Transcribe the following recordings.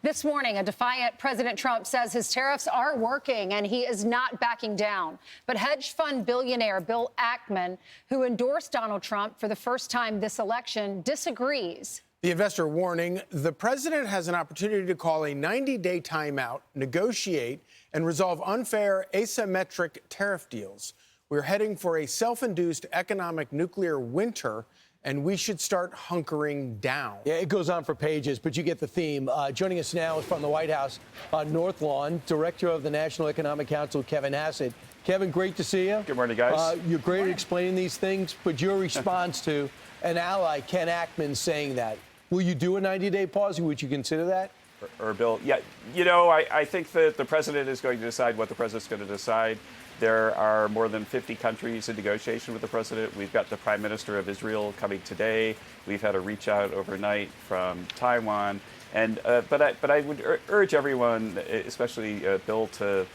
This morning, a defiant President Trump says his tariffs are working and he is not backing down. But hedge fund billionaire Bill Ackman, who endorsed Donald Trump for the first time this election, disagrees. The investor warning the president has an opportunity to call a 90-day timeout, negotiate, and resolve unfair asymmetric tariff deals. We're heading for a self-induced economic nuclear winter, and we should start hunkering down. Yeah, it goes on for pages, but you get the theme. Joining us now is from the White House, North Lawn, Director of the National Economic Council, Kevin Hassett. Kevin, great to see you. Good morning, guys. You're great at explaining these things, but your response to an ally, Ken Ackman, saying that. Will you do a 90-day pause? Would you consider that? Or Bill, yeah, you know, I think that the president is going to decide what the president's going to decide. There are more than 50 countries in negotiation with the president. We've got the Prime Minister of Israel coming today. We've had a reach out overnight from Taiwan. And but I would urge everyone, especially Bill, to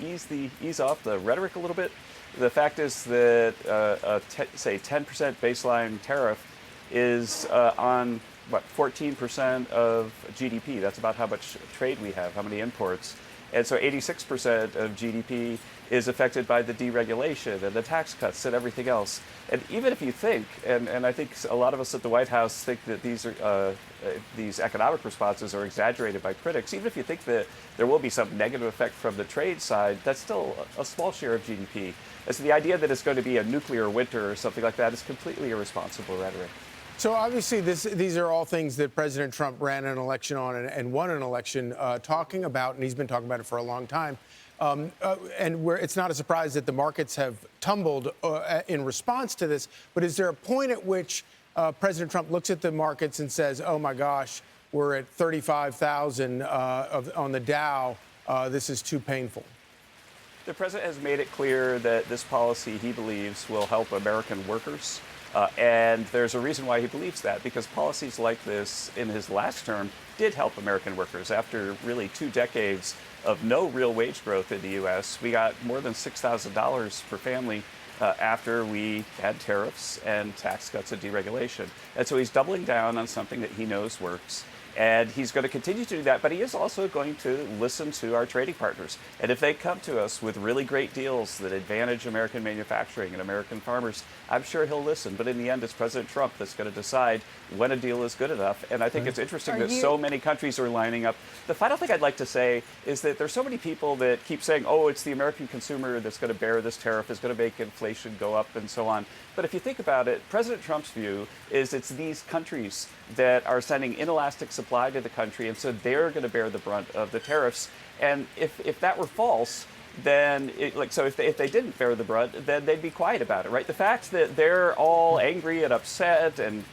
ease off the rhetoric a little bit. The fact is that say 10% baseline tariff is on what 14% of GDP. That's about how much trade we have, how many imports. And so 86% of GDP is affected by the deregulation and the tax cuts and everything else. And even if you think, and I think a lot of us at the White House think that these economic responses are exaggerated by critics, even if you think that there will be some negative effect from the trade side, that's still a small share of GDP. And so the idea that it's going to be a nuclear winter or something like that is completely irresponsible rhetoric. So obviously these are all things that President Trump ran an election on and won an election talking about, and he's been talking about it for a long time. It's not a surprise that the markets have tumbled in response to this. But is there a point at which President Trump looks at the markets and says, oh, my gosh, we're at 35,000 on the Dow. This is too painful? The president has made it clear that this policy, he believes, will help American workers. And there's a reason why he believes that, because policies like this in his last term did help American workers. After really 2 decades of no real wage growth in the U.S., we got more than $6,000 per family after we had tariffs and tax cuts and deregulation. And so he's doubling down on something that he knows works. And he's going to continue to do that, but he is also going to listen to our trading partners. And if they come to us with really great deals that advantage American manufacturing and American farmers, I'm sure he'll listen. But in the end, it's President Trump that's going to decide when a deal is good enough. And I think it's interesting that so many countries are lining up. The final thing I'd like to say is that there's so many people that keep saying, oh, it's the American consumer that's going to bear this tariff, is going to make inflation go up and so on. But if you think about it, President Trump's view is it's these countries that are sending inelastic supply to the country, and so they're going to bear the brunt of the tariffs. And if that were false, then if they didn't bear the brunt, then they'd be quiet about it, right? The fact that they're all angry and upset and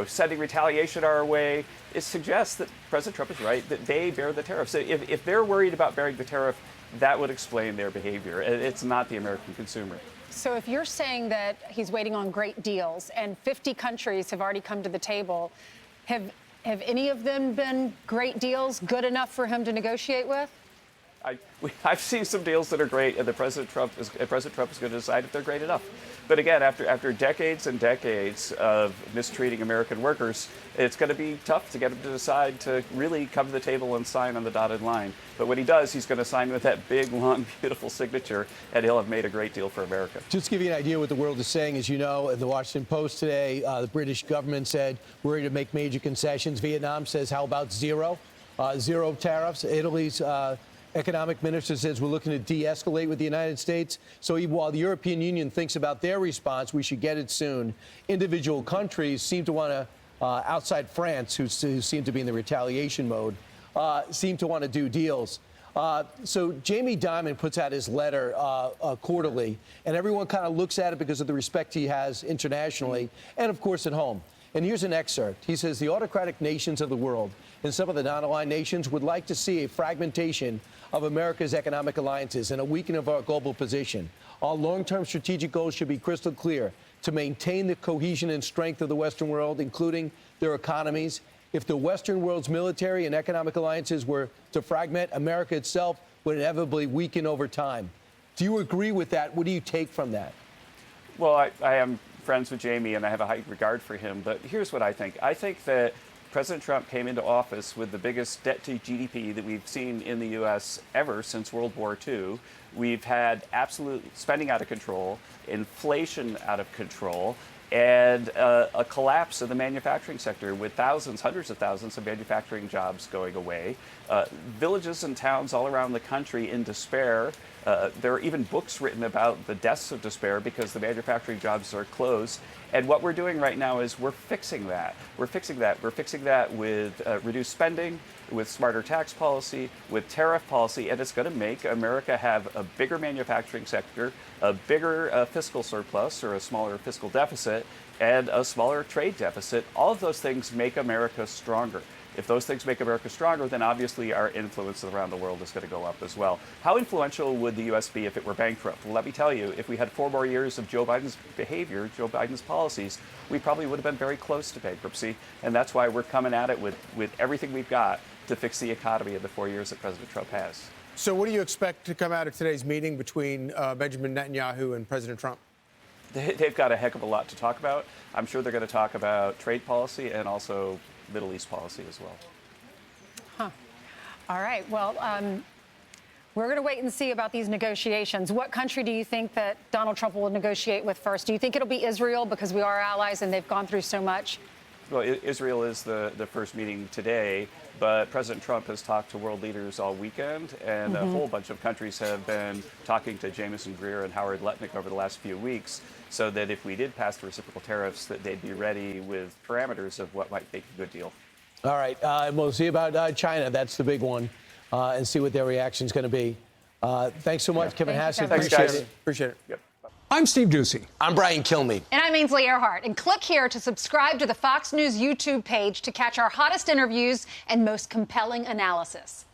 sending retaliation our way, it suggests that President Trump is right, that they bear the tariffs. If they're worried about bearing the tariff, that would explain their behavior. It's not the American consumer. So if you're saying that he's waiting on great deals and 50 countries have already come to the table, have any of them been great deals, good enough for him to negotiate with? I've seen some deals that are great, and President Trump is going to decide if they're great enough. But again, after decades and decades of mistreating American workers, it's going to be tough to get him to decide to really come to the table and sign on the dotted line. But when he does, he's going to sign with that big, long, beautiful signature, and he'll have made a great deal for America. Just to give you an idea what the world is saying, as you know, in the Washington Post today, the British government said we're ready to make major concessions. Vietnam says, how about zero tariffs? Italy's economic minister says we're looking to de-escalate with the United States. So while the European Union thinks about their response, we should get it soon. Individual countries seem to want to, outside France, who seem to be in the retaliation mode, seem to want to do deals. So Jamie Dimon puts out his letter quarterly, and everyone kind of looks at it because of the respect he has internationally and, of course, at home. And here's an excerpt. He says, the autocratic nations of the world and some of the non-aligned nations would like to see a fragmentation of America's economic alliances and a weakening of our global position. Our long-term strategic goals should be crystal clear: to maintain the cohesion and strength of the Western world, including their economies. If the Western world's military and economic alliances were to fragment, America itself would inevitably weaken over time. Do you agree with that? What do you take from that? Well, I am friends with Jamie, and I have a high regard for him. But here's what I think. I think that President Trump came into office with the biggest debt to GDP that we've seen in the U.S. ever since World War II. We've had absolute spending out of control, inflation out of control, and a collapse of the manufacturing sector with thousands, hundreds of thousands of manufacturing jobs going away. Villages and towns all around the country in despair. There are even books written about the deaths of despair because the manufacturing jobs are closed. And what we're doing right now is we're fixing that. We're fixing that with reduced spending, with smarter tax policy, with tariff policy, and it's going to make America have a bigger manufacturing sector, a bigger fiscal surplus or a smaller fiscal deficit, and a smaller trade deficit. All of those things make America stronger. If those things make America stronger, then obviously our influence around the world is going to go up as well. How influential would the U.S. be if it were bankrupt? Well, let me tell you, if we had 4 more years of Joe Biden's behavior, Joe Biden's policies, we probably would have been very close to bankruptcy. And that's why we're coming at it with everything we've got to fix the economy in the 4 years that President Trump has. So what do you expect to come out of today's meeting between Benjamin Netanyahu and President Trump? They've got a heck of a lot to talk about. I'm sure they're going to talk about trade policy and also Middle East policy as well. Huh. All right. Well, we're going to wait and see about these negotiations. What country do you think that Donald Trump will negotiate with first? Do you think it'll be Israel because we are allies and they've gone through so much? Well, Israel is the first meeting today, but President Trump has talked to world leaders all weekend, and a whole bunch of countries have been talking to Jameson Greer and Howard Lutnick over the last few weeks, so that if we did pass the reciprocal tariffs, that they'd be ready with parameters of what might make a good deal. All right. We'll see about China. That's the big one, and see what their reaction is going to be. Thanks so much, Kevin Hassett. Thanks, Appreciate guys. it. Appreciate it. Yep. I'm Steve Ducey. I'm Brian Kilmeade. And I'm Ainsley Earhart. And click here to subscribe to the Fox News YouTube page to catch our hottest interviews and most compelling analysis.